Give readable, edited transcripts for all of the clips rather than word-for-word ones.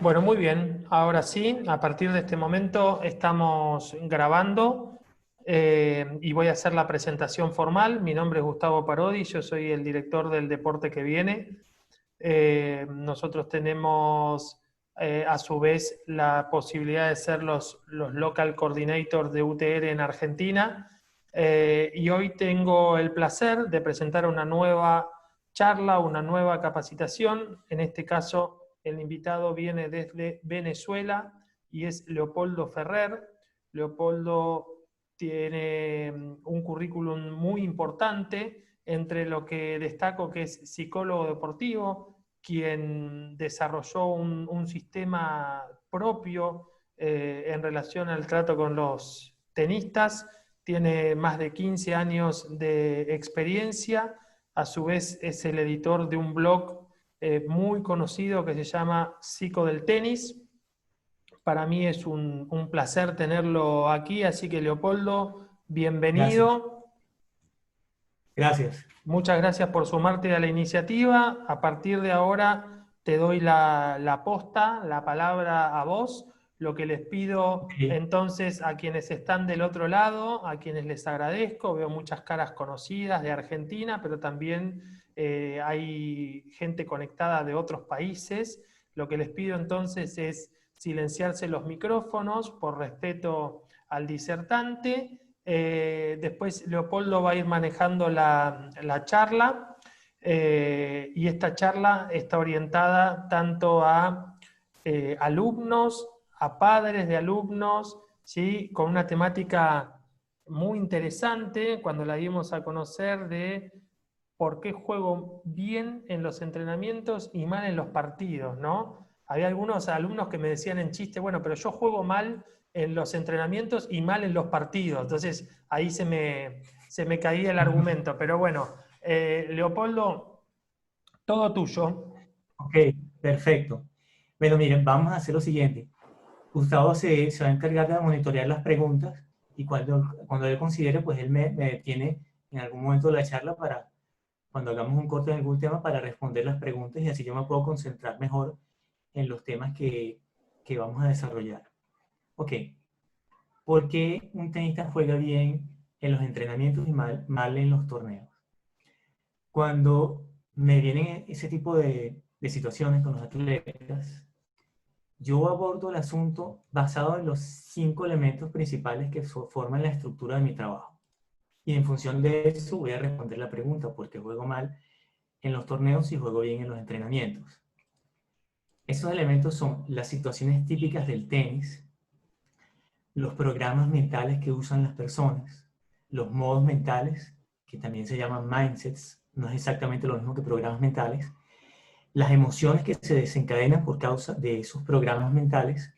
Bueno, muy bien. Ahora sí, a partir de este momento estamos grabando y voy a hacer la presentación formal. Mi nombre es Gustavo Parodi, yo soy el director del Deporte que Viene. Nosotros tenemos a su vez la posibilidad de ser los local coordinators de UTR en Argentina. Y hoy tengo el placer de presentar una nueva charla, una nueva capacitación. En este caso, el invitado viene desde Venezuela y es Leopoldo Ferrer. Leopoldo tiene un currículum muy importante, entre lo que destaco que es psicólogo deportivo, quien desarrolló un sistema propio en relación al trato con los tenistas. Tiene más de 15 años de experiencia. A su vez es el editor de un blog muy conocido que se llama Psico del Tenis. Para mí es un placer tenerlo aquí, así que Leopoldo, Gracias, bienvenido. gracias. Muchas gracias por sumarte a la iniciativa. A partir de ahora te doy la posta, la palabra a vos. Lo que les pido Ok, entonces a quienes están del otro lado, a quienes les agradezco, veo muchas caras conocidas de Argentina, pero también hay gente conectada de otros países. Lo que les pido entonces es silenciarse los micrófonos por respeto al disertante. Después Leopoldo va a ir manejando la charla y esta charla está orientada tanto a alumnos, a padres de alumnos, ¿sí? Con una temática muy interesante cuando la dimos a conocer de por qué juego bien en los entrenamientos y mal en los partidos, ¿no? Había algunos alumnos que me decían en chiste, bueno, pero yo juego mal en los entrenamientos y mal en los partidos. Entonces ahí se me caía el argumento. Pero bueno, Leopoldo, todo tuyo. ok, perfecto. Bueno, miren, vamos a hacer lo siguiente. Gustavo se va a encargar de monitorear las preguntas y cuando él considere, pues él me detiene en algún momento de la charla para, cuando hagamos un corte en algún tema, para responder las preguntas y así yo me puedo concentrar mejor en los temas que vamos a desarrollar. Ok, ¿por qué un tenista juega bien en los entrenamientos y mal en los torneos? Cuando me vienen ese tipo de situaciones con los atletas, yo abordo el asunto basado en los 5 elementos principales que forman la estructura de mi trabajo. Y en función de eso voy a responder la pregunta, ¿por qué juego mal en los torneos y juego bien en los entrenamientos? Esos elementos son las situaciones típicas del tenis, los programas mentales que usan las personas, los modos mentales, que también se llaman mindsets, no es exactamente lo mismo que programas mentales, las emociones que se desencadenan por causa de esos programas mentales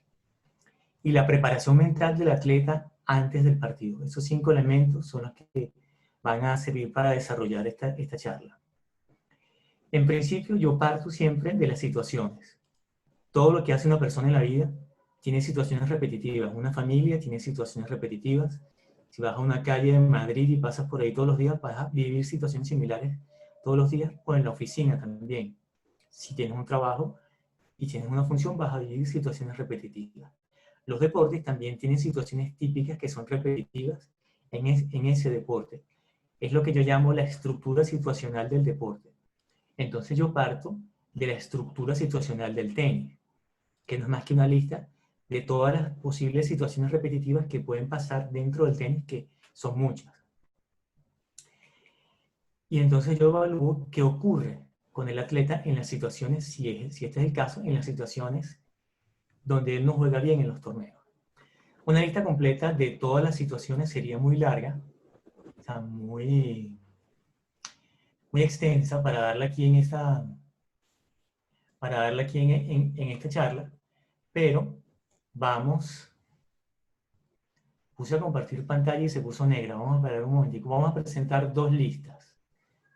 y la preparación mental del atleta antes del partido. Esos 5 elementos son los que van a servir para desarrollar esta charla. En principio, yo parto siempre de las situaciones. Todo lo que hace una persona en la vida tiene situaciones repetitivas. Una familia tiene situaciones repetitivas. Si vas a una calle en Madrid y pasas por ahí todos los días, vas a vivir situaciones similares todos los días, o en la oficina también. Si tienes un trabajo y tienes una función, vas a vivir situaciones repetitivas. Los deportes también tienen situaciones típicas que son repetitivas en ese deporte. Es lo que yo llamo la estructura situacional del deporte. Entonces yo parto de la estructura situacional del tenis, que no es más que una lista de todas las posibles situaciones repetitivas que pueden pasar dentro del tenis, que son muchas. Y entonces yo evalúo qué ocurre con el atleta en las situaciones, si este es el caso, en las situaciones donde él no juega bien en los torneos. Una lista completa de todas las situaciones sería muy larga, o sea, muy extensa para darla aquí en esta charla, pero vamos, puse a compartir pantalla y se puso negra. Vamos a esperar un momentico. Vamos a presentar 2 listas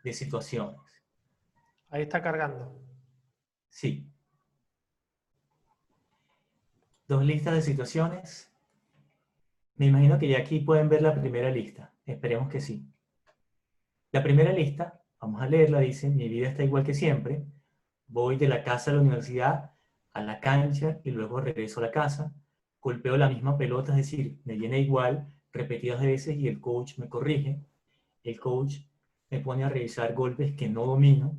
de situaciones. Ahí está cargando. Sí, 2 listas de situaciones. Me imagino que ya aquí pueden ver la primera lista. Esperemos que sí. La primera lista, vamos a leerla, dice: mi vida está igual que siempre. Voy de la casa a la universidad a la cancha y luego regreso a la casa, golpeo la misma pelota, es decir, me viene igual repetidas veces y el coach me corrige, el coach me pone a revisar golpes que no domino,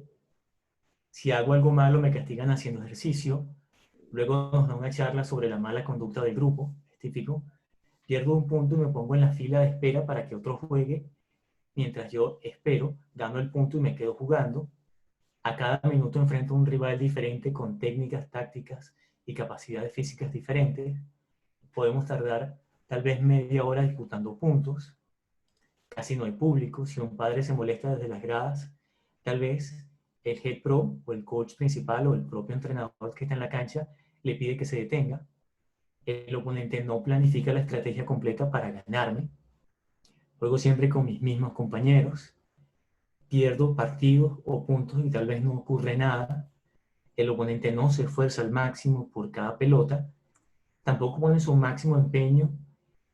si hago algo malo me castigan haciendo ejercicio, luego nos da una charla sobre la mala conducta del grupo, es típico, pierdo un punto y me pongo en la fila de espera para que otro juegue, mientras yo espero, gano el punto y me quedo jugando. A cada minuto enfrento a un rival diferente con técnicas, tácticas y capacidades físicas diferentes. Podemos tardar tal vez media hora disputando puntos. Casi no hay público. Si un padre se molesta desde las gradas, tal vez el head pro o el coach principal o el propio entrenador que está en la cancha le pide que se detenga. El oponente no planifica la estrategia completa para ganarme. Juego siempre con mis mismos compañeros. Pierdo partidos o puntos y tal vez no ocurre nada. El oponente no se esfuerza al máximo por cada pelota. Tampoco pone su máximo empeño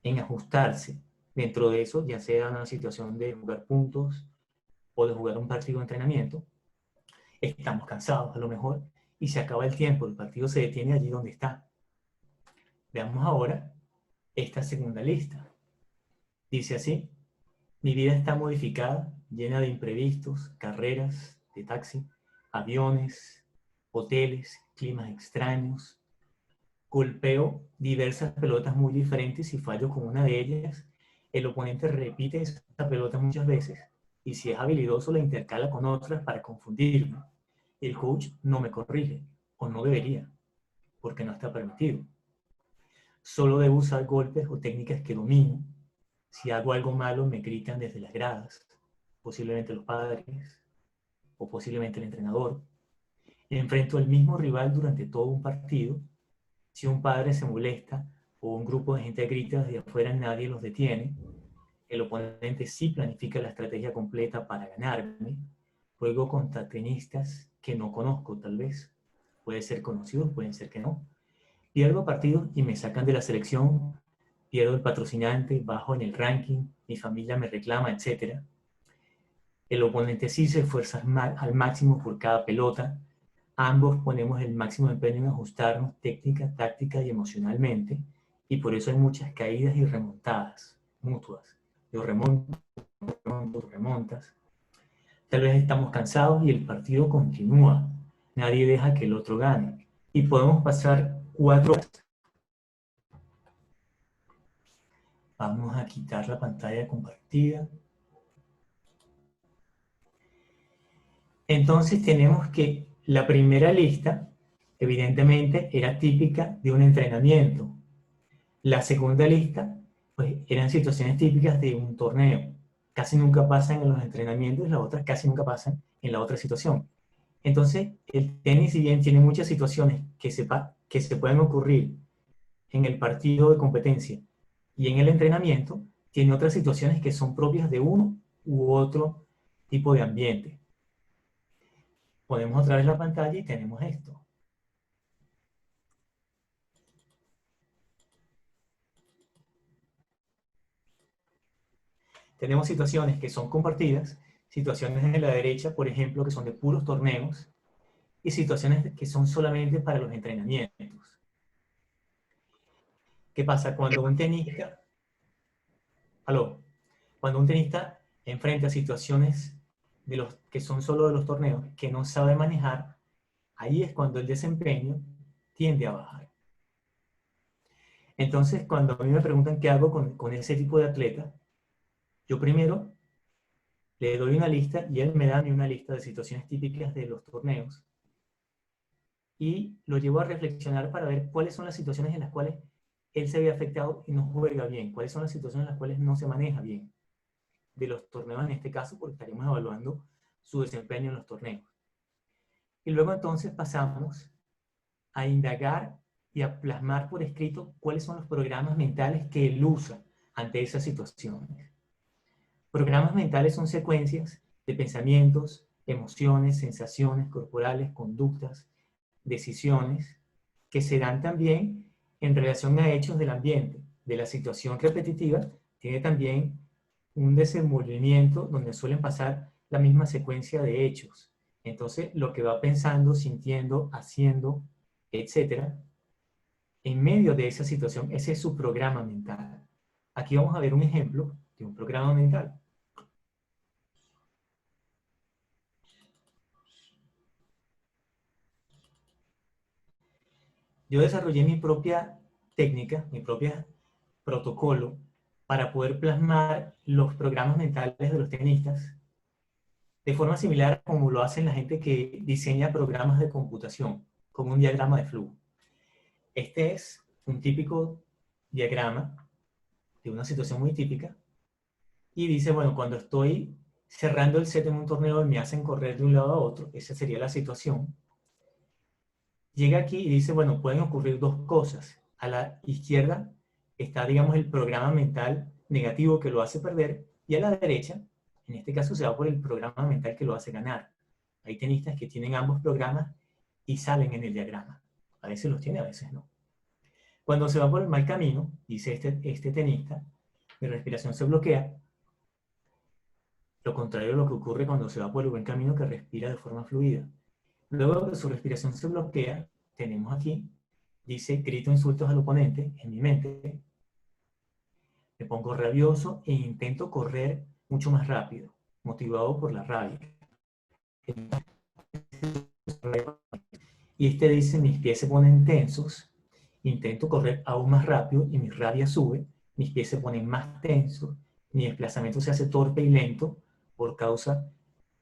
en ajustarse. Dentro de eso, ya sea una situación de jugar puntos o de jugar un partido de entrenamiento, estamos cansados a lo mejor y se acaba el tiempo, el partido se detiene allí donde está. Veamos ahora esta segunda lista. Dice así: mi vida está modificada, llena de imprevistos, carreras de taxi, aviones, hoteles, climas extraños. Golpeo diversas pelotas muy diferentes y fallo con una de ellas. El oponente repite esa pelota muchas veces y si es habilidoso la intercala con otras para confundirme. El coach no me corrige, o no debería, porque no está permitido. Solo debo usar golpes o técnicas que domino. Si hago algo malo me gritan desde las gradas, posiblemente los padres o posiblemente el entrenador. Enfrento al mismo rival durante todo un partido. Si un padre se molesta o un grupo de gente grita desde afuera, nadie los detiene. El oponente sí planifica la estrategia completa para ganarme. Juego contra tenistas que no conozco, tal vez. Puede ser conocidos, pueden ser que no. Pierdo partidos y me sacan de la selección. Pierdo el patrocinante, bajo en el ranking, mi familia me reclama, etc. El oponente sí se esfuerza al máximo por cada pelota. Ambos ponemos el máximo empeño en ajustarnos técnica, táctica y emocionalmente, y por eso hay muchas caídas y remontadas mutuas. Yo remonto, remontas. Tal vez estamos cansados y el partido continúa. Nadie deja que el otro gane. Y podemos pasar 4 horas. Vamos a quitar la pantalla compartida. Entonces tenemos que la primera lista, evidentemente, era típica de un entrenamiento. La segunda lista, pues, eran situaciones típicas de un torneo. Casi nunca pasan en los entrenamientos y las otras casi nunca pasan en la otra situación. Entonces, el tenis, si bien tiene muchas situaciones que se pueden ocurrir en el partido de competencia y en el entrenamiento, tiene otras situaciones que son propias de uno u otro tipo de ambiente. Ponemos otra vez la pantalla y tenemos esto. Tenemos situaciones que son compartidas, situaciones en la derecha, por ejemplo, que son de puros torneos, y situaciones que son solamente para los entrenamientos. ¿Qué pasa? Cuando un tenista, cuando un tenista enfrenta situaciones de los que son solo de los torneos, que no sabe manejar, ahí es cuando el desempeño tiende a bajar. Entonces, cuando a mí me preguntan qué hago con ese tipo de atleta, yo primero le doy una lista y él me da una lista de situaciones típicas de los torneos y lo llevo a reflexionar para ver cuáles son las situaciones en las cuales él se ve afectado y no juega bien, cuáles son las situaciones en las cuales no se maneja bien de los torneos en este caso, porque estaremos evaluando su desempeño en los torneos. Y luego entonces pasamos a indagar y a plasmar por escrito cuáles son los programas mentales que él usa ante esas situaciones. Programas mentales son secuencias de pensamientos, emociones, sensaciones corporales, conductas, decisiones, que se dan también en relación a hechos del ambiente. De la situación repetitiva, tiene también un desenvolvimiento donde suelen pasar la misma secuencia de hechos. Entonces, lo que va pensando, sintiendo, haciendo, etcétera, en medio de esa situación, ese es su programa mental. Aquí vamos a ver un ejemplo de un programa mental. Yo desarrollé mi propia técnica, mi propio protocolo para poder plasmar los programas mentales de los tenistas de forma similar a como lo hacen la gente que diseña programas de computación, con un diagrama de flujo. Este es un típico diagrama de una situación muy típica y dice, bueno, cuando estoy cerrando el set en un torneo y me hacen correr de un lado a otro, esa sería la situación. Llega aquí y dice, bueno, pueden ocurrir dos cosas. A la izquierda está, digamos, el programa mental negativo que lo hace perder, y a la derecha, en este caso, se va por el programa mental que lo hace ganar. Hay tenistas que tienen ambos programas y salen en el diagrama. A veces los tiene, a veces no. Cuando se va por el mal camino, dice este tenista, mi respiración se bloquea. Lo contrario de lo que ocurre cuando se va por el buen camino, que respira de forma fluida. Luego de que su respiración se bloquea, tenemos aquí, dice, grito insultos al oponente en mi mente, me pongo rabioso e intento correr mucho más rápido, motivado por la rabia. Y este dice, mis pies se ponen tensos, intento correr aún más rápido y mi rabia sube, mis pies se ponen más tensos, mi desplazamiento se hace torpe y lento por causa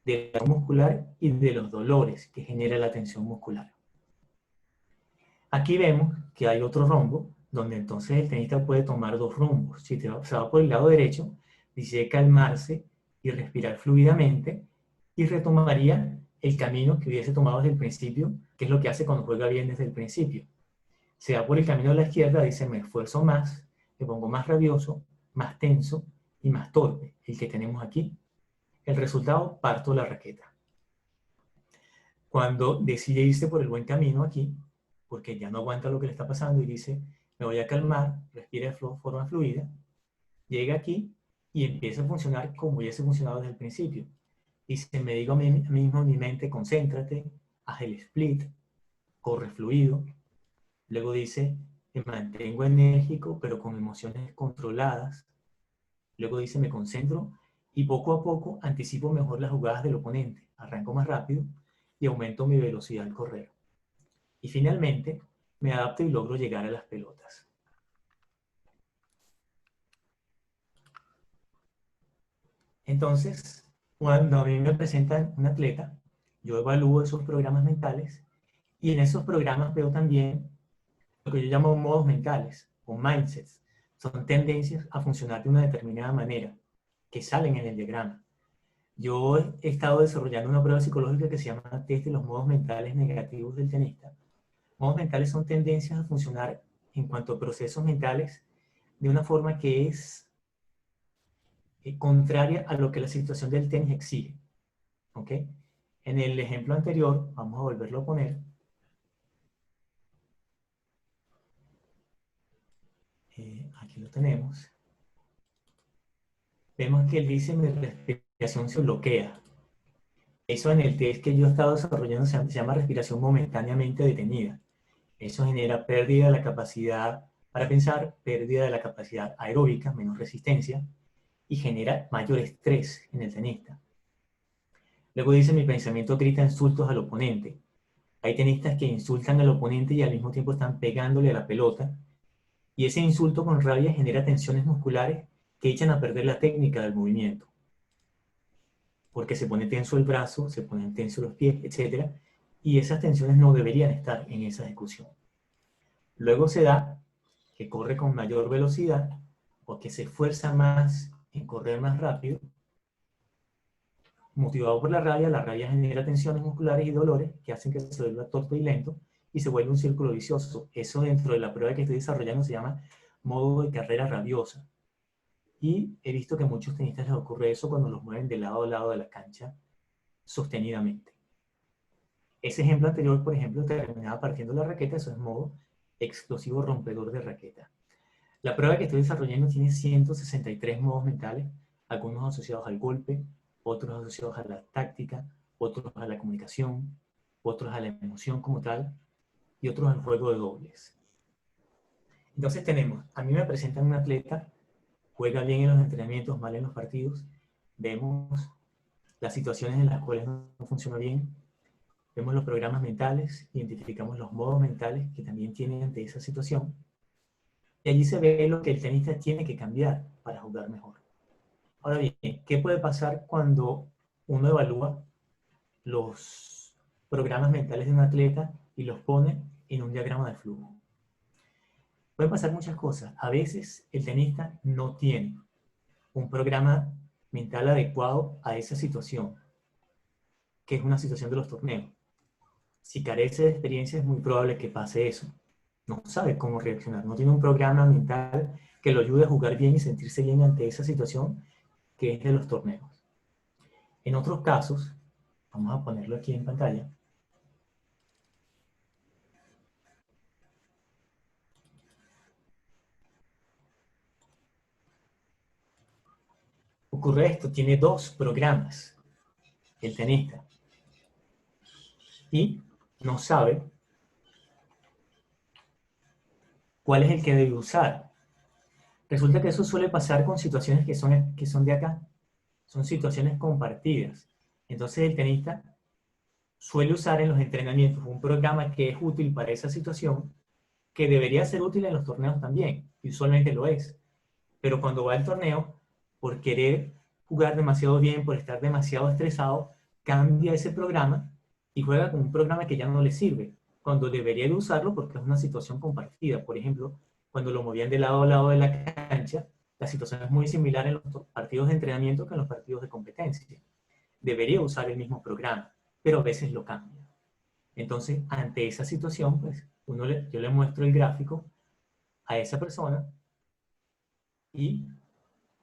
de la muscular y de los dolores que genera la tensión muscular. Aquí vemos que hay otro rombo, donde entonces el tenista puede tomar dos rumbos. Si se va por el lado derecho, dice calmarse y respirar fluidamente, y retomaría el camino que hubiese tomado desde el principio, que es lo que hace cuando juega bien desde el principio. Se va por el camino de la izquierda, dice me esfuerzo más, me pongo más rabioso, más tenso y más torpe, el que tenemos aquí. El resultado, parto la raqueta. Cuando decide irse por el buen camino aquí, porque ya no aguanta lo que le está pasando y dice, me voy a calmar, respira de forma fluida, llega aquí y empieza a funcionar como hubiese funcionado desde el principio. Dice, me digo a mí mismo en mi mente, concéntrate, haz el split, corre fluido. Luego dice, me mantengo enérgico, pero con emociones controladas. Luego dice, me concentro y poco a poco anticipo mejor las jugadas del oponente. Arranco más rápido y aumento mi velocidad al correr. Y finalmente, me adapto y logro llegar a las pelotas. Entonces, cuando a mí me presentan un atleta, yo evalúo esos programas mentales y en esos programas veo también lo que yo llamo modos mentales o mindsets. Son tendencias a funcionar de una determinada manera que salen en el diagrama. Yo he estado desarrollando una prueba psicológica que se llama test de los modos mentales negativos del tenista. Modos mentales son tendencias a funcionar en cuanto a procesos mentales de una forma que es contraria a lo que la situación del tenis exige. ¿Ok? En el ejemplo anterior, vamos a volverlo a poner. Aquí lo tenemos. Vemos que él dice, mi respiración se bloquea. Eso en el test que yo he estado desarrollando se llama respiración momentáneamente detenida. Eso genera pérdida de la capacidad para pensar, pérdida de la capacidad aeróbica, menos resistencia, y genera mayor estrés en el tenista. Luego dice, mi pensamiento grita insultos al oponente. Hay tenistas que insultan al oponente y al mismo tiempo están pegándole a la pelota, y ese insulto con rabia genera tensiones musculares que echan a perder la técnica del movimiento, porque se pone tenso el brazo, se ponen tensos los pies, etc. Y esas tensiones no deberían estar en esa ejecución. Luego se da que corre con mayor velocidad o que se esfuerza más en correr más rápido, motivado por la rabia genera tensiones musculares y dolores que hacen que se vuelva torpe y lento y se vuelve un círculo vicioso. Eso dentro de la prueba que estoy desarrollando se llama modo de carrera rabiosa. Y he visto que a muchos tenistas les ocurre eso cuando los mueven de lado a lado de la cancha sostenidamente. Ese ejemplo anterior, por ejemplo, terminaba partiendo la raqueta, eso es modo explosivo rompedor de raqueta. La prueba que estoy desarrollando tiene 163 modos mentales, algunos asociados al golpe, otros asociados a la táctica, otros a la comunicación, otros a la emoción como tal. y otros en juego de dobles. Entonces tenemos, a mí me presentan un atleta, juega bien en los entrenamientos, mal en los partidos, vemos las situaciones en las cuales no funciona bien, vemos los programas mentales, identificamos los modos mentales que también tienen ante esa situación, y allí se ve lo que el tenista tiene que cambiar para jugar mejor. Ahora bien, ¿qué puede pasar cuando uno evalúa los programas mentales de un atleta y los pone en un diagrama de flujo? Pueden pasar muchas cosas. A veces el tenista no tiene un programa mental adecuado a esa situación, que es una situación de los torneos. Si carece de experiencia es muy probable que pase eso. No sabe cómo reaccionar, no tiene un programa mental que lo ayude a jugar bien y sentirse bien ante esa situación que es de los torneos. En otros casos, vamos a ponerlo aquí en pantalla, ocurre esto, tiene dos programas el tenista y no sabe cuál es el que debe usar. Resulta que eso suele pasar con situaciones que son de acá, son situaciones compartidas. Entonces el tenista suele usar en los entrenamientos un programa que es útil para esa situación, que debería ser útil en los torneos también, y usualmente lo es. Pero cuando va al torneo, por querer jugar demasiado bien, por estar demasiado estresado, cambia ese programa y juega con un programa que ya no le sirve, cuando debería de usarlo porque es una situación compartida. Por ejemplo, cuando lo movían de lado a lado de la cancha, la situación es muy similar en los partidos de entrenamiento que en los partidos de competencia. Debería usar el mismo programa, pero a veces lo cambia. Entonces, ante esa situación, pues, yo le muestro el gráfico a esa persona y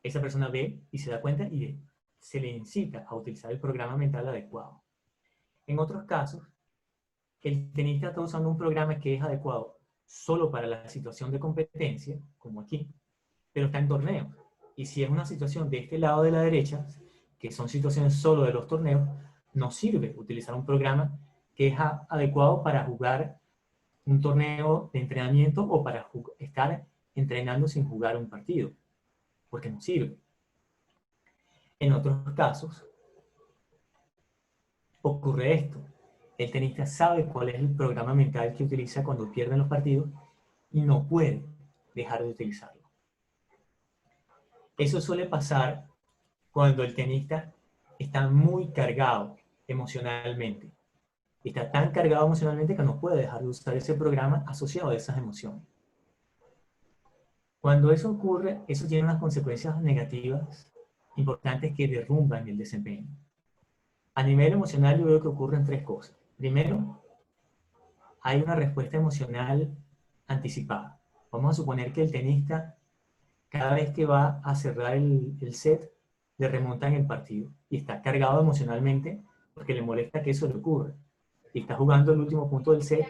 esa persona ve y se da cuenta y se le incita a utilizar el programa mental adecuado. En otros casos, el tenista está usando un programa que es adecuado solo para la situación de competencia, como aquí, pero está en torneos. Y si es una situación de este lado de la derecha, que son situaciones solo de los torneos, no sirve utilizar un programa que es adecuado para jugar un torneo de entrenamiento o para estar entrenando sin jugar un partido, porque no sirve. En otros casos, ocurre esto. El tenista sabe cuál es el programa mental que utiliza cuando pierde los partidos y no puede dejar de utilizarlo. Eso suele pasar cuando el tenista está muy cargado emocionalmente. Está tan cargado emocionalmente que no puede dejar de usar ese programa asociado a esas emociones. Cuando eso ocurre, eso tiene unas consecuencias negativas importantes que derrumban el desempeño. A nivel emocional yo veo que ocurren tres cosas. Primero, hay una respuesta emocional anticipada. Vamos a suponer que el tenista, cada vez que va a cerrar el set, le remontan el partido y está cargado emocionalmente porque le molesta que eso le ocurra. Y está jugando el último punto del set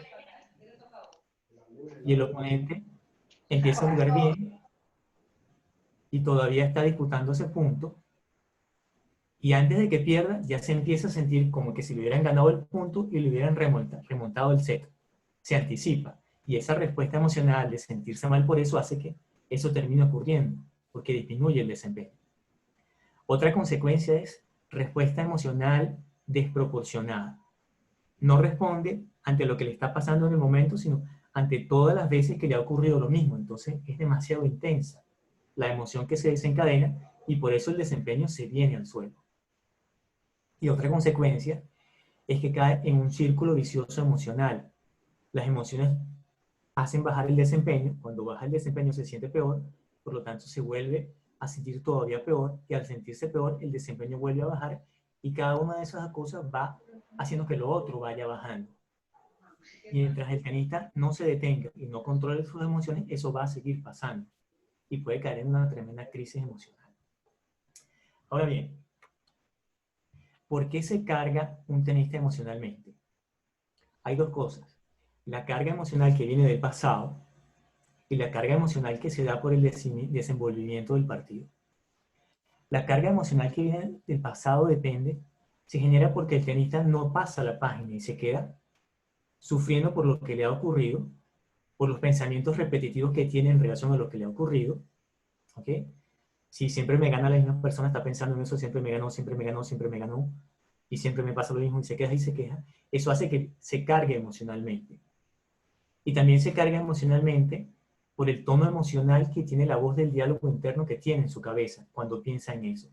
y el oponente empieza a jugar bien y todavía está disputando ese punto. Y antes de que pierda, ya se empieza a sentir como que si le hubieran ganado el punto y le hubieran remontado el set. Se anticipa. Y esa respuesta emocional de sentirse mal por eso hace que eso termine ocurriendo, porque disminuye el desempeño. Otra consecuencia es respuesta emocional desproporcionada. No responde ante lo que le está pasando en el momento, sino ante todas las veces que le ha ocurrido lo mismo. Entonces es demasiado intensa la emoción que se desencadena y por eso el desempeño se viene al suelo. Y otra consecuencia es que cae en un círculo vicioso emocional. Las emociones hacen bajar el desempeño, cuando baja el desempeño se siente peor, por lo tanto se vuelve a sentir todavía peor y al sentirse peor el desempeño vuelve a bajar y cada una de esas cosas va haciendo que lo otro vaya bajando. Mientras el tenista no se detenga y no controle sus emociones, eso va a seguir pasando y puede caer en una tremenda crisis emocional. Ahora bien, ¿por qué se carga un tenista emocionalmente? Hay dos cosas. La carga emocional que viene del pasado y la carga emocional que se da por el desenvolvimiento del partido. La carga emocional que viene del pasado se genera porque el tenista no pasa la página y se queda sufriendo por lo que le ha ocurrido, por los pensamientos repetitivos que tiene en relación a lo que le ha ocurrido, ¿ok? Si siempre me gana la misma persona, está pensando en eso, siempre me ganó, siempre me ganó, siempre me ganó, y siempre me pasa lo mismo y se queja, eso hace que se cargue emocionalmente. Y también se carga emocionalmente por el tono emocional que tiene la voz del diálogo interno que tiene en su cabeza cuando piensa en eso.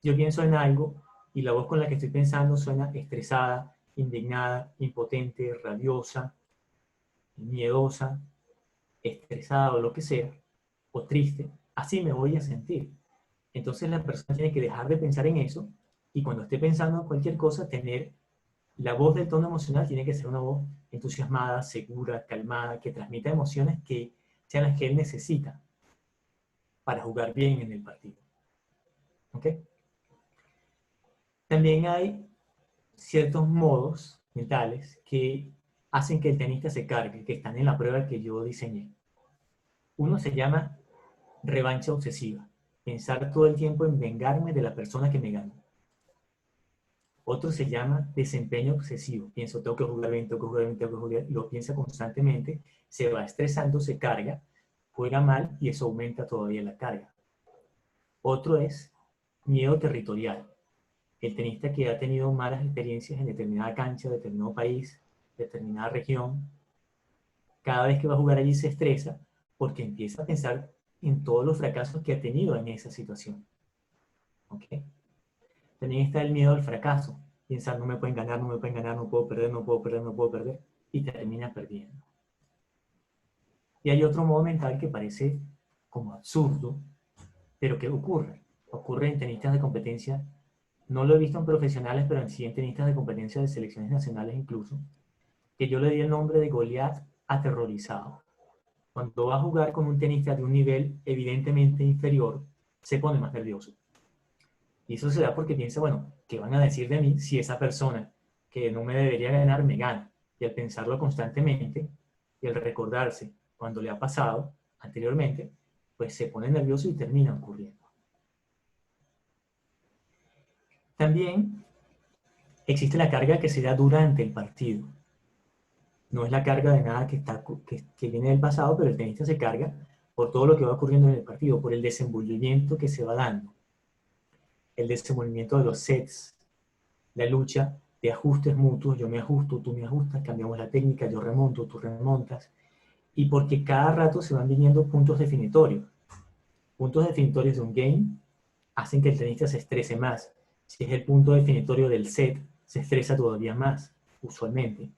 Yo pienso en algo y la voz con la que estoy pensando suena estresada, indignada, impotente, rabiosa, miedosa, estresada o lo que sea, o triste. Así me voy a sentir. Entonces la persona tiene que dejar de pensar en eso y cuando esté pensando en cualquier cosa, tener la voz del tono emocional tiene que ser una voz entusiasmada, segura, calmada, que transmita emociones que sean las que él necesita para jugar bien en el partido. ¿Ok? También hay ciertos modos mentales que hacen que el tenista se cargue, que están en la prueba que yo diseñé. Uno se llama revancha obsesiva, pensar todo el tiempo en vengarme de la persona que me ganó. Otro se llama desempeño obsesivo, pienso tengo que jugar bien, tengo que jugar bien, tengo que jugar bien, lo piensa constantemente, se va estresando, se carga, juega mal y eso aumenta todavía la carga. Otro es miedo territorial, el tenista que ha tenido malas experiencias en determinada cancha, determinado país, determinada región, cada vez que va a jugar allí se estresa porque empieza a pensar en todos los fracasos que ha tenido en esa situación. ¿Ok? También está el miedo al fracaso, pensar no me pueden ganar, no me pueden ganar, no puedo perder, no puedo perder, no puedo perder, y termina perdiendo. Y hay otro modo mental que parece como absurdo, pero que ocurre en tenistas de competencia. No lo he visto en profesionales, pero sí en tenistas de competencia de selecciones nacionales incluso, que yo le di el nombre de Goliat aterrorizado. Cuando va a jugar con un tenista de un nivel evidentemente inferior, se pone más nervioso. Y eso se da porque piensa, bueno, ¿qué van a decir de mí si esa persona que no me debería ganar me gana? Y al pensarlo constantemente y al recordarse cuando le ha pasado anteriormente, pues se pone nervioso y termina ocurriendo. También existe la carga que se da durante el partido. No es la carga de nada que viene del pasado, pero el tenista se carga por todo lo que va ocurriendo en el partido, por el desenvolvimiento que se va dando, el desenvolvimiento de los sets, la lucha de ajustes mutuos, yo me ajusto, tú me ajustas, cambiamos la técnica, yo remonto, tú remontas, y porque cada rato se van viniendo puntos definitorios. Puntos definitorios de un game hacen que el tenista se estrese más. Si es el punto definitorio del set, se estresa todavía más, usualmente,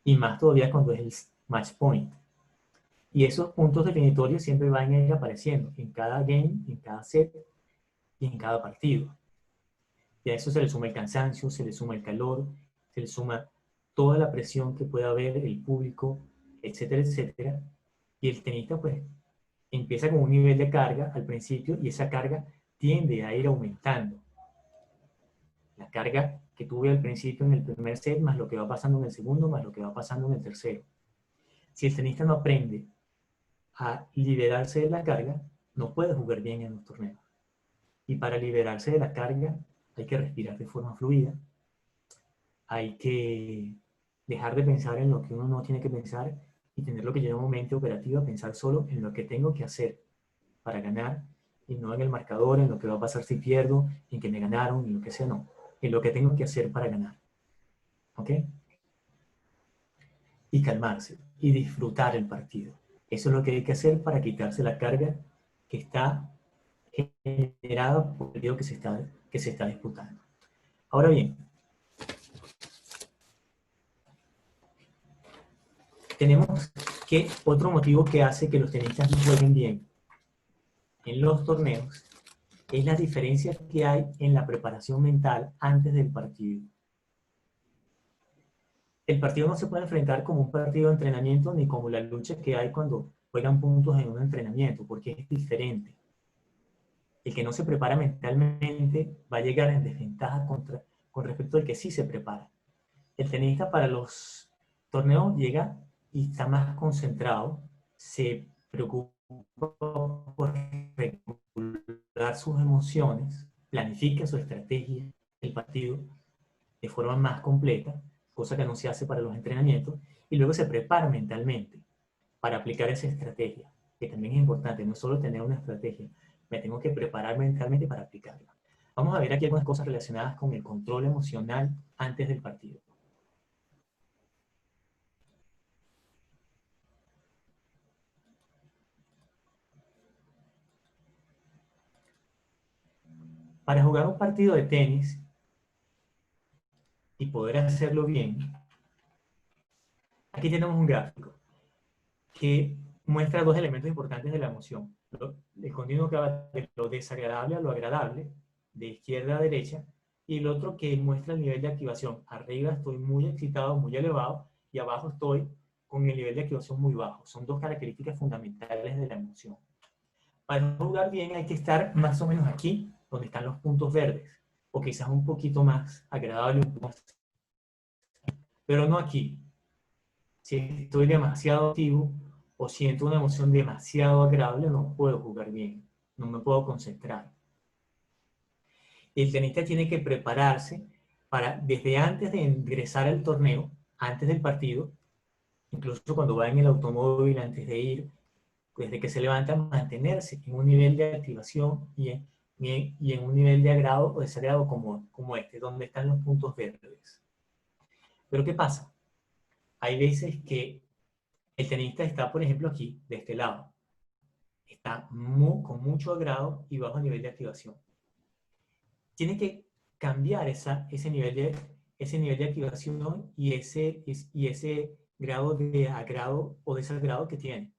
y más todavía cuando es el match point. Y esos puntos definitorios siempre van a ir apareciendo en cada game, en cada set y en cada partido. Y a eso se le suma el cansancio, se le suma el calor, se le suma toda la presión que pueda haber, el público, etcétera, etcétera. Y el tenista pues empieza con un nivel de carga al principio y esa carga tiende a ir aumentando. La carga que tuve al principio en el primer set, más lo que va pasando en el segundo, más lo que va pasando en el tercero. Si el tenista no aprende a liberarse de la carga, no puede jugar bien en los torneos. Y para liberarse de la carga hay que respirar de forma fluida, hay que dejar de pensar en lo que uno no tiene que pensar y tener lo que yo llamo mente operativa, pensar solo en lo que tengo que hacer para ganar y no en el marcador, en lo que va a pasar si pierdo, en que me ganaron, en lo que sea, no. En lo que tengo que hacer para ganar. ¿Ok? Y calmarse y disfrutar el partido. Eso es lo que hay que hacer para quitarse la carga que está generada por el partido que se está disputando. Ahora bien, tenemos que otro motivo que hace que los tenistas no jueguen bien en los torneos es la diferencia que hay en la preparación mental antes del partido. El partido no se puede enfrentar como un partido de entrenamiento ni como la lucha que hay cuando juegan puntos en un entrenamiento, porque es diferente. El que no se prepara mentalmente va a llegar en desventaja con respecto al que sí se prepara. El tenista para los torneos llega y está más concentrado, se preocupa por regular sus emociones, planifica su estrategia, el partido de forma más completa, cosa que no se hace para los entrenamientos, y luego se prepara mentalmente para aplicar esa estrategia, que también es importante, no solo tener una estrategia, me tengo que preparar mentalmente para aplicarla. Vamos a ver aquí algunas cosas relacionadas con el control emocional antes del partido. Para jugar un partido de tenis y poder hacerlo bien, aquí tenemos un gráfico que muestra dos elementos importantes de la emoción. El continuo que va de lo desagradable a lo agradable, de izquierda a derecha, y el otro que muestra el nivel de activación. Arriba estoy muy excitado, muy elevado, y abajo estoy con el nivel de activación muy bajo. Son dos características fundamentales de la emoción. Para jugar bien hay que estar más o menos aquí, donde están los puntos verdes, o quizás un poquito más agradable, pero no aquí. Si estoy demasiado activo o siento una emoción demasiado agradable, no puedo jugar bien, no me puedo concentrar. El tenista tiene que prepararse para, desde antes de ingresar al torneo, antes del partido, incluso cuando va en el automóvil, antes de ir, desde que se levanta, mantenerse en un nivel de activación y en un nivel de agrado o desagrado como este, donde están los puntos verdes. Pero ¿qué pasa? Hay veces que el tenista está, por ejemplo, aquí, de este lado. Está con mucho agrado y bajo nivel de activación. Tiene que cambiar ese nivel de activación y ese grado de agrado o desagrado que tiene.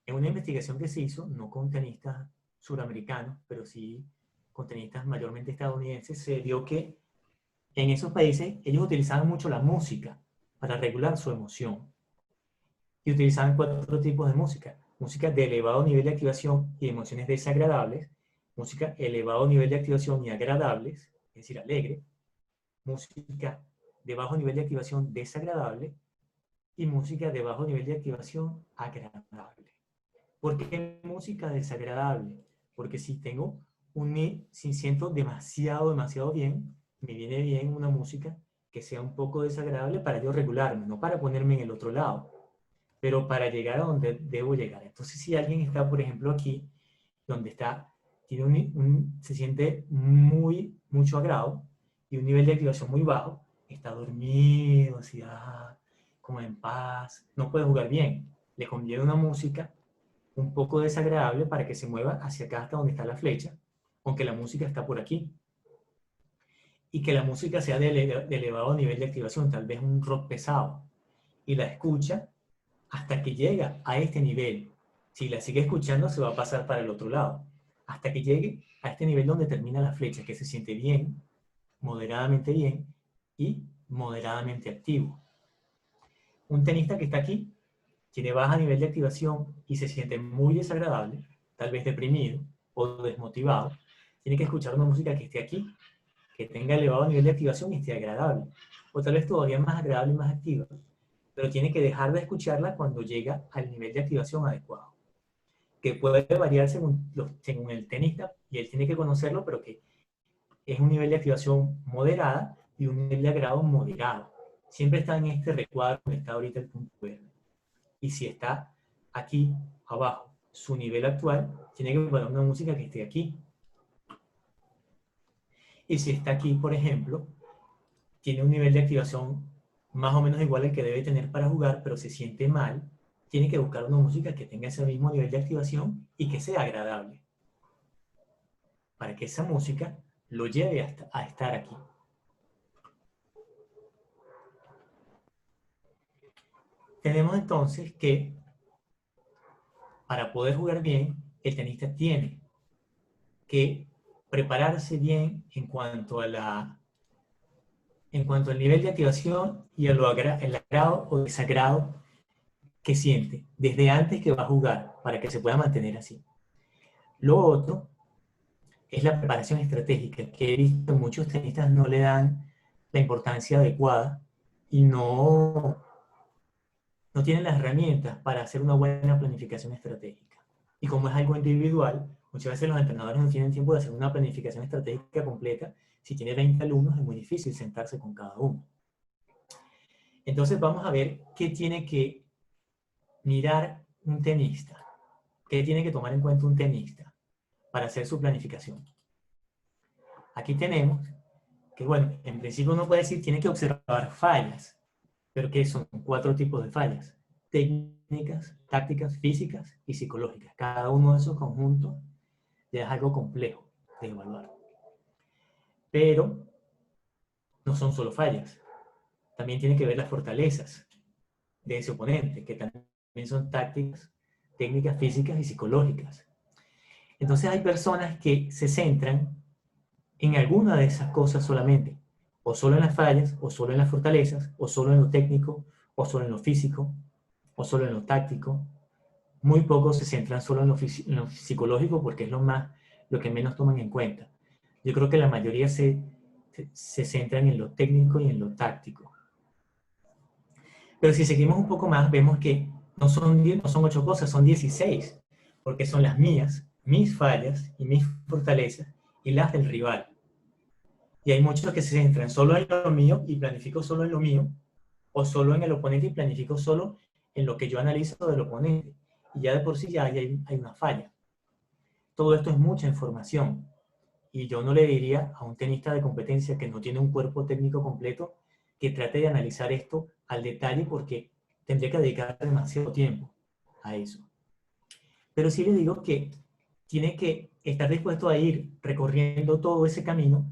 En una investigación que se hizo, no con tenistas suramericanos, pero sí con tenistas mayormente estadounidenses, se vio que en esos países ellos utilizaban mucho la música para regular su emoción. Y utilizaban 4 tipos de música. Música de elevado nivel de activación y emociones desagradables, música elevado nivel de activación y agradables, es decir, alegre, música de bajo nivel de activación desagradable y música de bajo nivel de activación agradable. ¿Por qué música desagradable? Porque si si siento demasiado bien, me viene bien una música que sea un poco desagradable para yo regularme, no para ponerme en el otro lado, pero para llegar a donde debo llegar. Entonces, si alguien está, por ejemplo, aquí, donde está, se siente mucho agrado y un nivel de activación muy bajo, está dormido, así, como en paz, no puede jugar bien. Le conviene una música un poco desagradable para que se mueva hacia acá hasta donde está la flecha, aunque la música está por aquí. Y que la música sea de elevado nivel de activación, tal vez un rock pesado. Y la escucha hasta que llega a este nivel. Si la sigue escuchando, se va a pasar para el otro lado. Hasta que llegue a este nivel donde termina la flecha, que se siente bien, moderadamente bien y moderadamente activo. Un tenista que está aquí tiene baja nivel de activación y se siente muy desagradable, tal vez deprimido o desmotivado, tiene que escuchar una música que esté aquí, que tenga elevado nivel de activación y esté agradable, o tal vez todavía más agradable y más activa, pero tiene que dejar de escucharla cuando llega al nivel de activación adecuado, que puede variar según el tenista, y él tiene que conocerlo, pero que es un nivel de activación moderada y un nivel de agrado moderado. Siempre está en este recuadro donde está ahorita el punto verde. Y si está aquí abajo, su nivel actual, tiene que poner una música que esté aquí. Y si está aquí, por ejemplo, tiene un nivel de activación más o menos igual al que debe tener para jugar, pero se siente mal, tiene que buscar una música que tenga ese mismo nivel de activación y que sea agradable, para que esa música lo lleve a estar aquí. Tenemos entonces que, para poder jugar bien, el tenista tiene que prepararse bien en cuanto al nivel de activación y el agrado o desagrado que siente desde antes que va a jugar, para que se pueda mantener así. Lo otro es la preparación estratégica, que he visto que muchos tenistas no le dan la importancia adecuada y no tienen las herramientas para hacer una buena planificación estratégica. Y como es algo individual, muchas veces los entrenadores no tienen tiempo de hacer una planificación estratégica completa. Si tiene 20 alumnos, es muy difícil sentarse con cada uno. Entonces vamos a ver qué tiene que mirar un tenista, qué tiene que tomar en cuenta un tenista para hacer su planificación. Aquí tenemos que, bueno, en principio uno puede decir tiene que observar fallas, pero que son 4 tipos de fallas: técnicas, tácticas, físicas y psicológicas. Cada uno de esos conjuntos ya es algo complejo de evaluar. Pero no son solo fallas, también tiene que ver las fortalezas de ese oponente, que también son tácticas, técnicas, físicas y psicológicas. Entonces hay personas que se centran en alguna de esas cosas solamente, o solo en las fallas, o solo en las fortalezas, o solo en lo técnico, o solo en lo físico, o solo en lo táctico. Muy pocos se centran solo en lo psicológico porque es lo que menos toman en cuenta. Yo creo que la mayoría se centran en lo técnico y en lo táctico. Pero si seguimos un poco más, vemos que no son 8 cosas, son 16, porque son las mías, mis fallas y mis fortalezas y las del rival. Y hay muchos que se centran solo en lo mío y planifico solo en lo mío, o solo en el oponente y planifico solo en lo que yo analizo del oponente. Y ya de por sí ya hay una falla. Todo esto es mucha información. Y yo no le diría a un tenista de competencia que no tiene un cuerpo técnico completo que trate de analizar esto al detalle, porque tendría que dedicar demasiado tiempo a eso. Pero sí le digo que tiene que estar dispuesto a ir recorriendo todo ese camino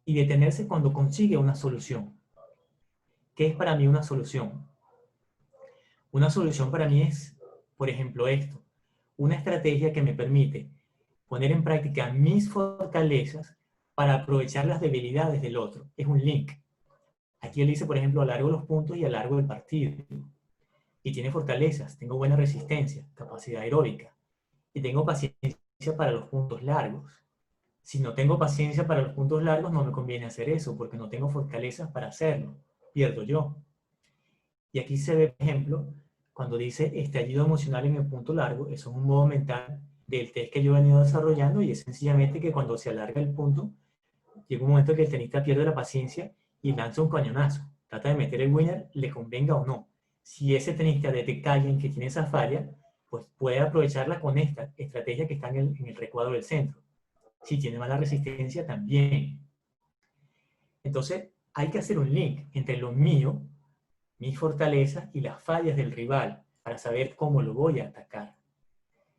y detenerse cuando consigue una solución. ¿Qué es para mí una solución? Una solución para mí es, por ejemplo, esto: una estrategia que me permite poner en práctica mis fortalezas para aprovechar las debilidades del otro. Es un link. Aquí él dice, por ejemplo, alargo los puntos y alargo el partido. Y tiene fortalezas: tengo buena resistencia, capacidad aeróbica, y tengo paciencia para los puntos largos. Si no tengo paciencia para los puntos largos, no me conviene hacer eso, porque no tengo fortalezas para hacerlo. Pierdo yo. Y aquí se ve, por ejemplo, cuando dice estallido emocional en el punto largo. Eso es un modo mental del test que yo he venido desarrollando, y es sencillamente que cuando se alarga el punto, llega un momento que el tenista pierde la paciencia y lanza un cañonazo. Trata de meter el winner, le convenga o no. Si ese tenista detecta a alguien que tiene esa falla, pues puede aprovecharla con esta estrategia que está en el recuadro del centro. Si tiene mala resistencia, también. Entonces, hay que hacer un link entre lo mío, mis fortalezas, y las fallas del rival para saber cómo lo voy a atacar.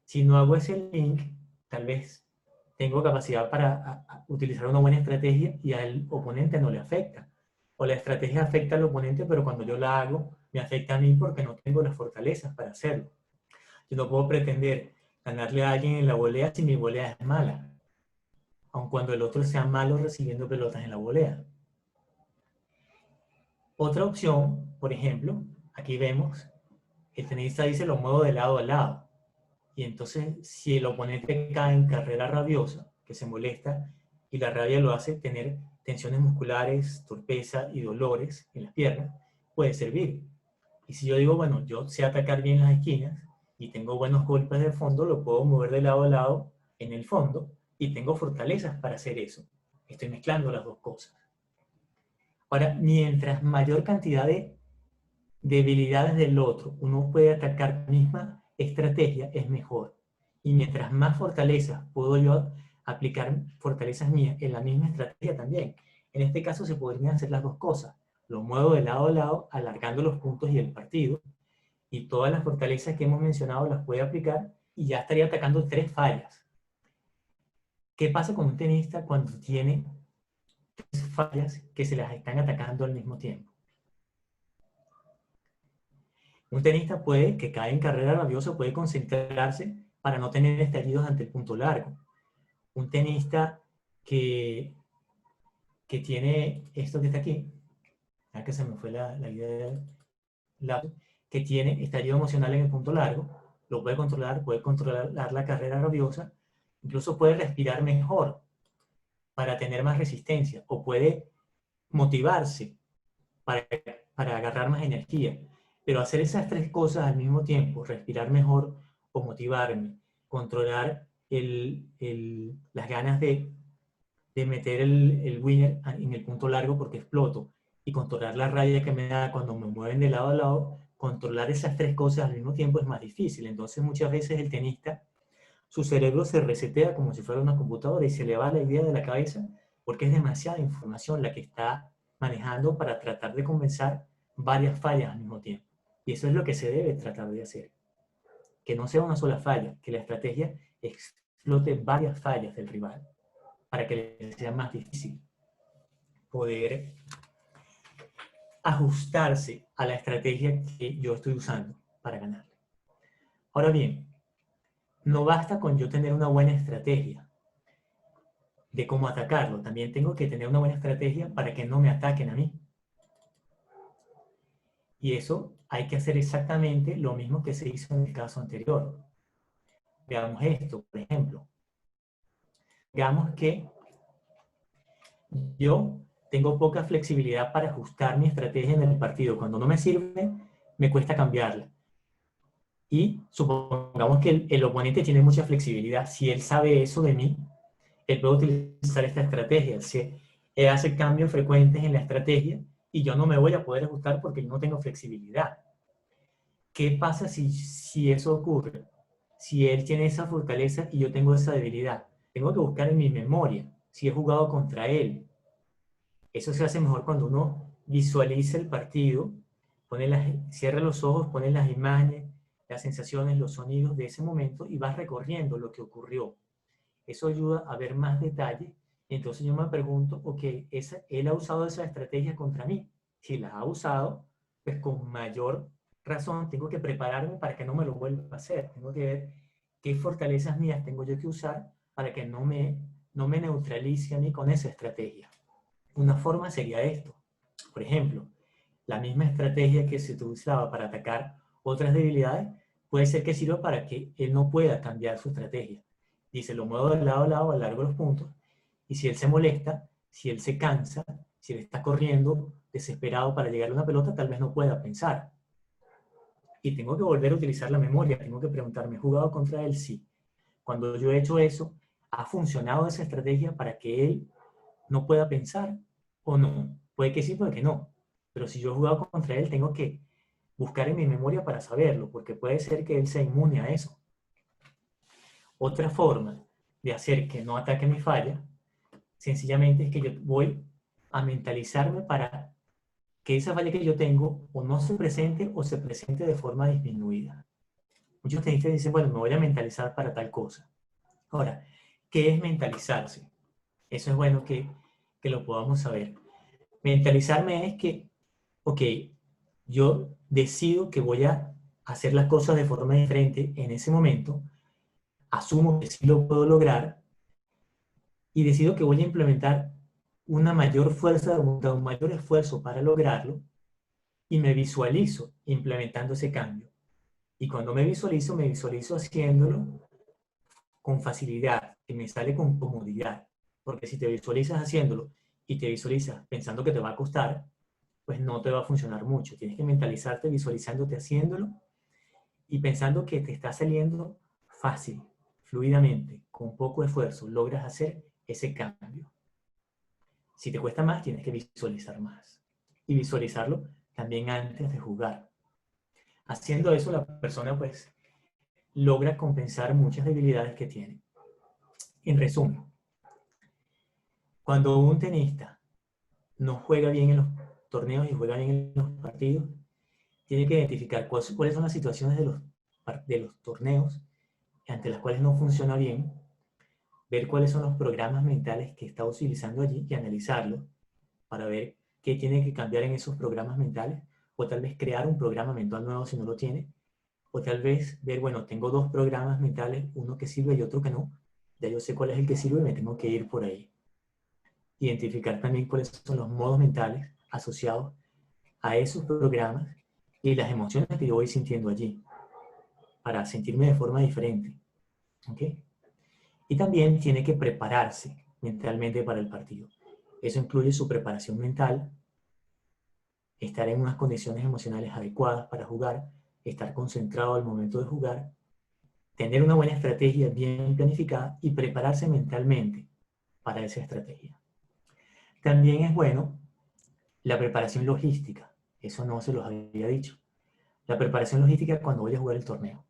Si no hago ese link, tal vez tengo capacidad para utilizar una buena estrategia y al oponente no le afecta. O la estrategia afecta al oponente, pero cuando yo la hago, me afecta a mí porque no tengo las fortalezas para hacerlo. Yo no puedo pretender ganarle a alguien en la volea si mi volea es mala, aun cuando el otro sea malo recibiendo pelotas en la volea. Otra opción, por ejemplo, aquí vemos, el tenista dice lo muevo de lado a lado. Y entonces, si el oponente cae en carrera rabiosa, que se molesta, y la rabia lo hace tener tensiones musculares, torpeza y dolores en las piernas, puede servir. Y si yo digo, bueno, yo sé atacar bien las esquinas y tengo buenos golpes de fondo, lo puedo mover de lado a lado en el fondo y tengo fortalezas para hacer eso. Estoy mezclando las dos cosas. Ahora, mientras mayor cantidad de debilidades del otro uno puede atacar la misma estrategia, es mejor. Y mientras más fortalezas puedo yo aplicar, fortalezas mías en la misma estrategia también. En este caso se podrían hacer las dos cosas. Lo muevo de lado a lado, alargando los puntos y el partido, y todas las fortalezas que hemos mencionado las puede aplicar, y ya estaría atacando 3 fallas. ¿Qué pasa con un tenista cuando tiene 3 fallas que se las están atacando al mismo tiempo? Un tenista que cae en carrera rabiosa, puede concentrarse para no tener estallidos ante el punto largo. Un tenista que tiene esto que está aquí, ya que se me fue la idea, que tiene estallido emocional en el punto largo, lo puede controlar la carrera rabiosa, incluso puede respirar mejor para tener más resistencia, o puede motivarse para agarrar más energía. Pero hacer esas 3 cosas al mismo tiempo, respirar mejor o motivarme, controlar las ganas de meter el winner en el punto largo porque exploto, y controlar la rabia que me da cuando me mueven de lado a lado, controlar esas tres cosas al mismo tiempo es más difícil. Entonces muchas veces el tenista, su cerebro se resetea como si fuera una computadora y se le va la idea de la cabeza porque es demasiada información la que está manejando para tratar de compensar varias fallas al mismo tiempo. Y eso es lo que se debe tratar de hacer. Que no sea una sola falla, que la estrategia explote varias fallas del rival para que le sea más difícil poder ajustarse a la estrategia que yo estoy usando para ganar. Ahora bien, no basta con yo tener una buena estrategia de cómo atacarlo, también tengo que tener una buena estrategia para que no me ataquen a mí. Y eso hay que hacer exactamente lo mismo que se hizo en el caso anterior. Veamos esto, por ejemplo. Digamos que yo tengo poca flexibilidad para ajustar mi estrategia en el partido. Cuando no me sirve, me cuesta cambiarla. Y supongamos que el oponente tiene mucha flexibilidad. Si él sabe eso de mí, él puede utilizar esta estrategia. Si él hace cambios frecuentes en la estrategia y yo no me voy a poder ajustar porque yo no tengo flexibilidad. ¿Qué pasa si eso ocurre? Si él tiene esa fortaleza y yo tengo esa debilidad. Tengo que buscar en mi memoria si he jugado contra él. Eso se hace mejor cuando uno visualiza el partido, cierra los ojos, pone las imágenes, las sensaciones, los sonidos de ese momento y vas recorriendo lo que ocurrió. Eso ayuda a ver más detalles. Entonces yo me pregunto, ok, él ha usado esa estrategia contra mí. Si la ha usado, pues con mayor razón tengo que prepararme para que no me lo vuelva a hacer. Tengo que ver qué fortalezas mías tengo yo que usar para que no me neutralice a mí con esa estrategia. Una forma sería esto. Por ejemplo, la misma estrategia que se utilizaba para atacar otras debilidades puede ser que sirva para que él no pueda cambiar su estrategia. Dice, lo muevo de lado a lado, alargo los puntos, y si él se molesta, si él se cansa, si él está corriendo desesperado para llegar a una pelota, tal vez no pueda pensar. Y tengo que volver a utilizar la memoria, tengo que preguntarme, ¿he jugado contra él? Sí. Cuando yo he hecho eso, ¿ha funcionado esa estrategia para que él no pueda pensar o no? Puede que sí, puede que no. Pero si yo he jugado contra él, tengo que buscar en mi memoria para saberlo, porque puede ser que él sea inmune a eso. Otra forma de hacer que no ataque mi falla, sencillamente es que yo voy a mentalizarme para que esa falla que yo tengo o no se presente o se presente de forma disminuida. Muchos tenistas dicen, bueno, me voy a mentalizar para tal cosa. Ahora, ¿qué es mentalizarse? Eso es bueno que lo podamos saber. Mentalizarme es que, ok, yo decido que voy a hacer las cosas de forma diferente en ese momento, asumo que sí lo puedo lograr y decido que voy a implementar una mayor fuerza, un mayor esfuerzo para lograrlo y me visualizo implementando ese cambio. Y cuando me visualizo haciéndolo con facilidad, que me sale con comodidad. Porque si te visualizas haciéndolo y te visualizas pensando que te va a costar, pues no te va a funcionar mucho. Tienes que mentalizarte visualizándote haciéndolo y pensando que te está saliendo fácil, fluidamente, con poco esfuerzo, logras hacer ese cambio. Si te cuesta más, tienes que visualizar más. Y visualizarlo también antes de jugar. Haciendo eso, la persona pues logra compensar muchas debilidades que tiene. En resumen, cuando un tenista no juega bien en los torneos y juega bien en los partidos, tiene que identificar cuáles son las situaciones de los torneos ante las cuales no funciona bien, ver cuáles son los programas mentales que está utilizando allí y analizarlos para ver qué tiene que cambiar en esos programas mentales, o tal vez crear un programa mental nuevo si no lo tiene, o tal vez ver, bueno, tengo dos programas mentales, uno que sirve y otro que no, ya yo sé cuál es el que sirve y me tengo que ir por ahí. Identificar también cuáles son los modos mentales asociados a esos programas y las emociones que yo voy sintiendo allí, para sentirme de forma diferente. ¿Ok? Y también tiene que prepararse mentalmente para el partido. Eso incluye su preparación mental, estar en unas condiciones emocionales adecuadas para jugar, estar concentrado al momento de jugar, tener una buena estrategia bien planificada y prepararse mentalmente para esa estrategia. También es bueno La preparación logística, eso no se los había dicho. La preparación logística cuando vayas a jugar el torneo.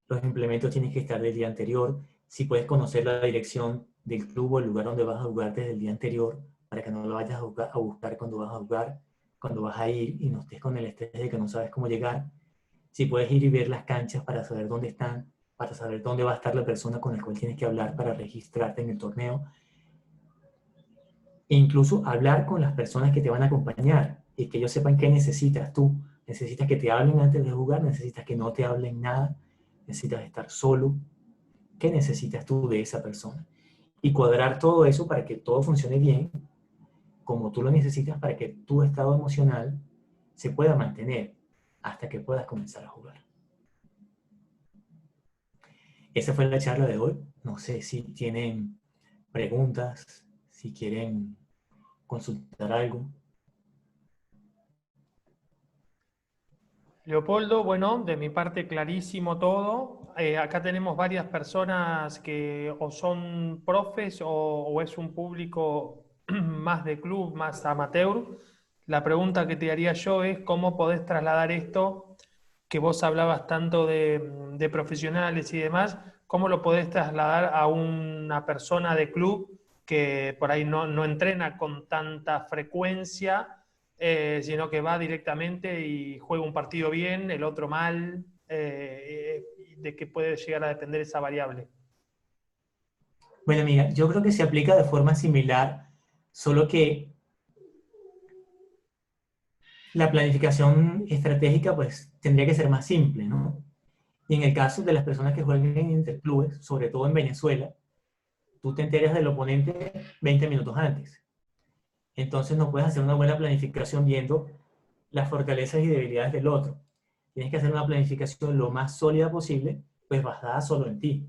Los implementos tienen que estar del día anterior. Si puedes conocer la dirección del club o el lugar donde vas a jugar desde el día anterior, para que no lo vayas a buscar cuando vas a jugar, cuando vas a ir y no estés con el estrés de que no sabes cómo llegar. Si puedes ir y ver las canchas para saber dónde están, para saber dónde va a estar la persona con la cual tienes que hablar para registrarte en el torneo. E incluso hablar con las personas que te van a acompañar y que ellos sepan qué necesitas tú. Necesitas que te hablen antes de jugar, necesitas que no te hablen nada, necesitas estar solo. ¿Qué necesitas tú de esa persona? Y cuadrar todo eso para que todo funcione bien, como tú lo necesitas, para que tu estado emocional se pueda mantener hasta que puedas comenzar a jugar. Esa fue la charla de hoy. No sé si tienen preguntas, si quieren consultar algo. Leopoldo, bueno, de mi parte clarísimo todo. Acá tenemos varias personas que o son profes o es un público más de club, más amateur. La pregunta que te haría yo es cómo podés trasladar esto, que vos hablabas tanto de profesionales y demás, cómo lo podés trasladar a una persona de club que por ahí no entrena con tanta frecuencia, sino que va directamente y juega un partido bien, el otro mal, de qué puede llegar a depender esa variable. Bueno, amiga, yo creo que se aplica de forma similar, solo que la planificación estratégica pues tendría que ser más simple, ¿no? Y en el caso de las personas que juegan en interclubes, sobre todo en Venezuela, tú te enteras del oponente 20 minutos antes. Entonces no puedes hacer una buena planificación viendo las fortalezas y debilidades del otro. Tienes que hacer una planificación lo más sólida posible, pues basada solo en ti,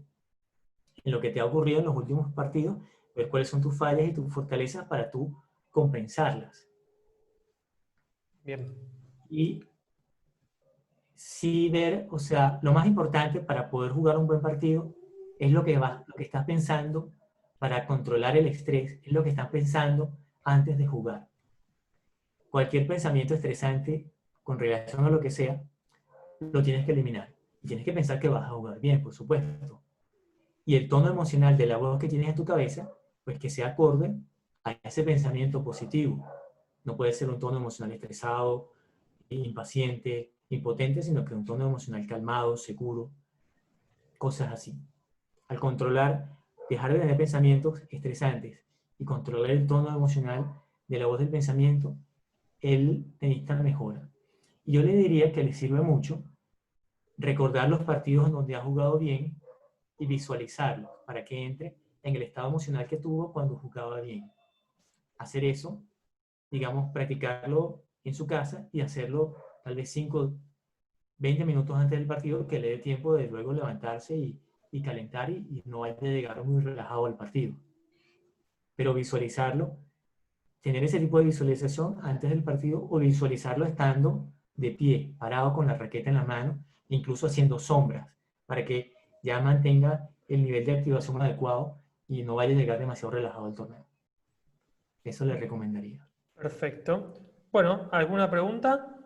en lo que te ha ocurrido en los últimos partidos, ver cuáles son tus fallas y tus fortalezas para tú compensarlas. Bien. Y sí ver, o sea, lo más importante para poder jugar un buen partido es lo que estás pensando para controlar el estrés, es lo que estás pensando antes de jugar. Cualquier pensamiento estresante con relación a lo que sea, lo tienes que eliminar. Y tienes que pensar que vas a jugar bien, por supuesto. Y el tono emocional de la voz que tienes en tu cabeza, pues que sea acorde a ese pensamiento positivo. No puede ser un tono emocional estresado, impaciente, impotente, sino que un tono emocional calmado, seguro, cosas así. Al controlar, dejar de tener pensamientos estresantes y controlar el tono emocional de la voz del pensamiento, el tenista mejora. Y yo le diría que le sirve mucho recordar los partidos en donde ha jugado bien y visualizarlos para que entre en el estado emocional que tuvo cuando jugaba bien. Hacer eso, digamos, practicarlo en su casa y hacerlo tal vez 5, 20 minutos antes del partido, que le dé tiempo de luego levantarse y calentar y no vaya a llegar muy relajado al partido. Pero visualizarlo, tener ese tipo de visualización antes del partido o visualizarlo estando de pie, parado con la raqueta en la mano, incluso haciendo sombras, para que ya mantenga el nivel de activación adecuado y no vaya a llegar demasiado relajado al torneo. Eso le recomendaría. Perfecto. Bueno, ¿alguna pregunta?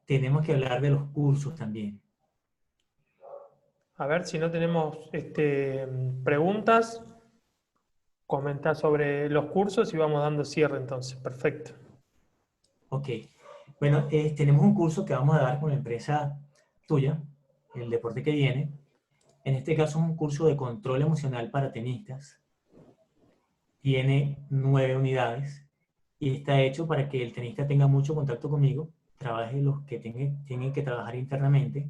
Tenemos que hablar de los cursos también. A ver si no tenemos preguntas, comenta sobre los cursos y vamos dando cierre entonces. Perfecto. Ok. Bueno, tenemos un curso que vamos a dar con la empresa tuya, el deporte que viene. En este caso es un curso de control emocional para tenistas. Tiene 9 unidades y está hecho para que el tenista tenga mucho contacto conmigo, trabaje los que tienen que trabajar internamente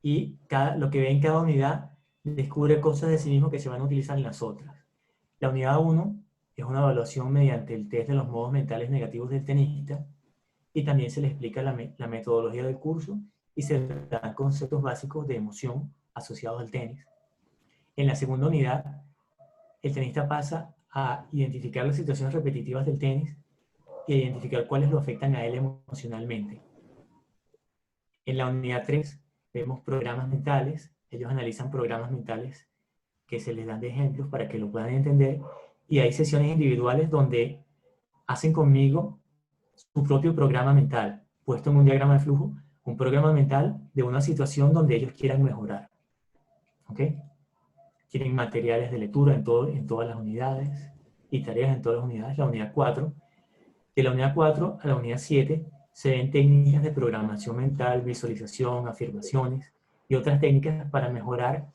y lo que ve en cada unidad descubre cosas de sí mismo que se van a utilizar en las otras. La unidad 1 es una evaluación mediante el test de los modos mentales negativos del tenista y también se le explica la metodología del curso y se dan conceptos básicos de emoción asociados al tenis. En la segunda unidad, el tenista pasa a identificar las situaciones repetitivas del tenis e identificar cuáles lo afectan a él emocionalmente. En la unidad 3 vemos programas mentales. Ellos analizan programas mentales que se les dan de ejemplos para que lo puedan entender y hay sesiones individuales donde hacen conmigo su propio programa mental, puesto en un diagrama de flujo, un programa mental de una situación donde ellos quieran mejorar. ¿Ok? Tienen materiales de lectura en todas las unidades y tareas en todas las unidades. La unidad 4, de la unidad 4 a la unidad 7 se ven técnicas de programación mental, visualización, afirmaciones y otras técnicas para mejorar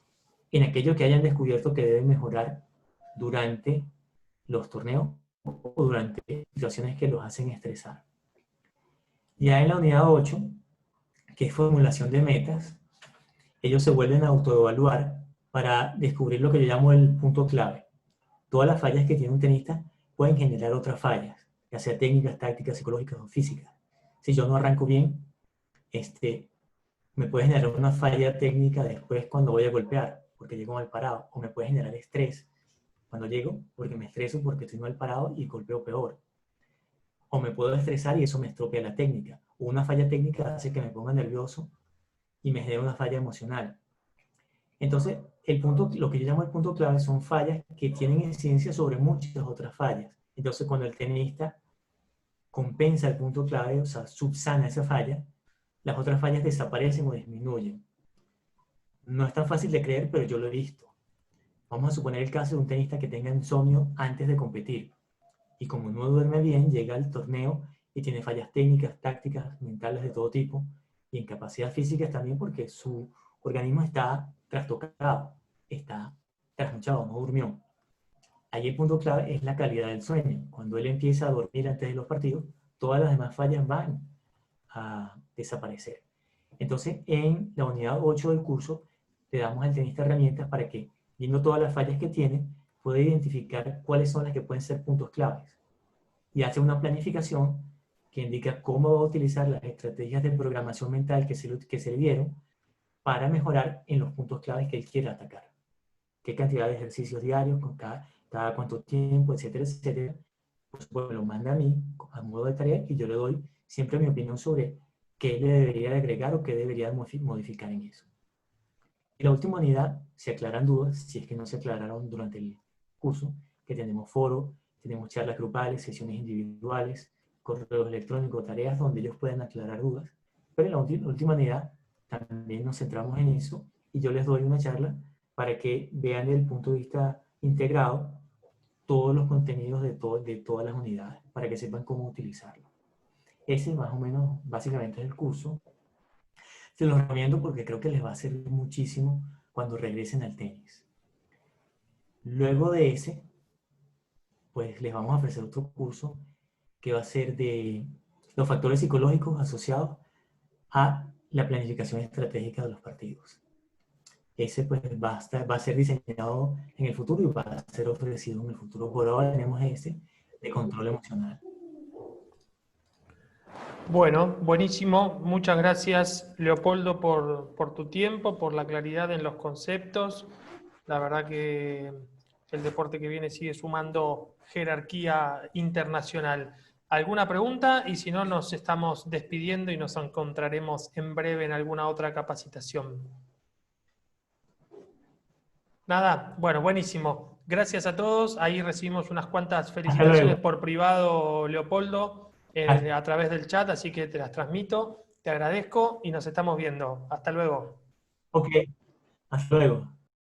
en aquello que hayan descubierto que deben mejorar durante los torneos o durante situaciones que los hacen estresar. Ya en la unidad 8, que es formulación de metas, ellos se vuelven a autoevaluar para descubrir lo que yo llamo el punto clave. Todas las fallas que tiene un tenista pueden generar otras fallas, ya sea técnicas, tácticas, psicológicas o físicas. Si yo no arranco bien, me puede generar una falla técnica después cuando voy a golpear, porque llego mal parado, o me puede generar estrés cuando llego, porque me estreso porque estoy mal parado y golpeo peor. O me puedo estresar y eso me estropea la técnica. O una falla técnica hace que me ponga nervioso y me genera una falla emocional. Entonces, lo que yo llamo el punto clave son fallas que tienen incidencia sobre muchas otras fallas. Entonces, cuando el tenista compensa el punto clave, o sea, subsana esa falla, las otras fallas desaparecen o disminuyen. No es tan fácil de creer, pero yo lo he visto. Vamos a suponer el caso de un tenista que tenga insomnio antes de competir. Y como no duerme bien, llega al torneo y tiene fallas técnicas, tácticas, mentales de todo tipo, y incapacidad físicas también porque su organismo está trastocado, está trasnochado, no durmió. Ahí el punto clave es la calidad del sueño. Cuando él empieza a dormir antes de los partidos, todas las demás fallas van a desaparecer. Entonces, en la unidad 8 del curso, le damos al tenista herramientas para que, viendo todas las fallas que tiene, pueda identificar cuáles son las que pueden ser puntos claves. Y hace una planificación que indica cómo va a utilizar las estrategias de programación mental que se le dieron para mejorar en los puntos claves que él quiere atacar. Qué cantidad de ejercicios diarios, con cada cuánto tiempo, etcétera, etcétera. Pues me lo manda a mí a modo de tarea y yo le doy siempre mi opinión sobre qué le debería agregar o qué debería modificar en eso. En la última unidad se aclaran dudas, si es que no se aclararon durante el curso, que tenemos foro, tenemos charlas grupales, sesiones individuales, correos electrónicos, tareas donde ellos pueden aclarar dudas. Pero en la última unidad también nos centramos en eso y yo les doy una charla para que vean desde el punto de vista integrado todos los contenidos de todas las unidades, para que sepan cómo utilizarlo. Ese más o menos, básicamente es el curso. Se los recomiendo porque creo que les va a servir muchísimo cuando regresen al tenis. Luego de ese, pues les vamos a ofrecer otro curso que va a ser de los factores psicológicos asociados a la planificación estratégica de los partidos. Ese pues va a ser diseñado en el futuro y va a ser ofrecido en el futuro. Por ahora tenemos ese de control emocional. Bueno, buenísimo. Muchas gracias, Leopoldo, por tu tiempo, por la claridad en los conceptos. La verdad que el deporte que viene sigue sumando jerarquía internacional. ¿Alguna pregunta? Y si no, nos estamos despidiendo y nos encontraremos en breve en alguna otra capacitación. Nada, bueno, buenísimo. Gracias a todos. Ahí recibimos unas cuantas felicitaciones por privado, Leopoldo, a través del chat, así que te las transmito. Te agradezco y nos estamos viendo. Hasta luego. Ok, hasta luego.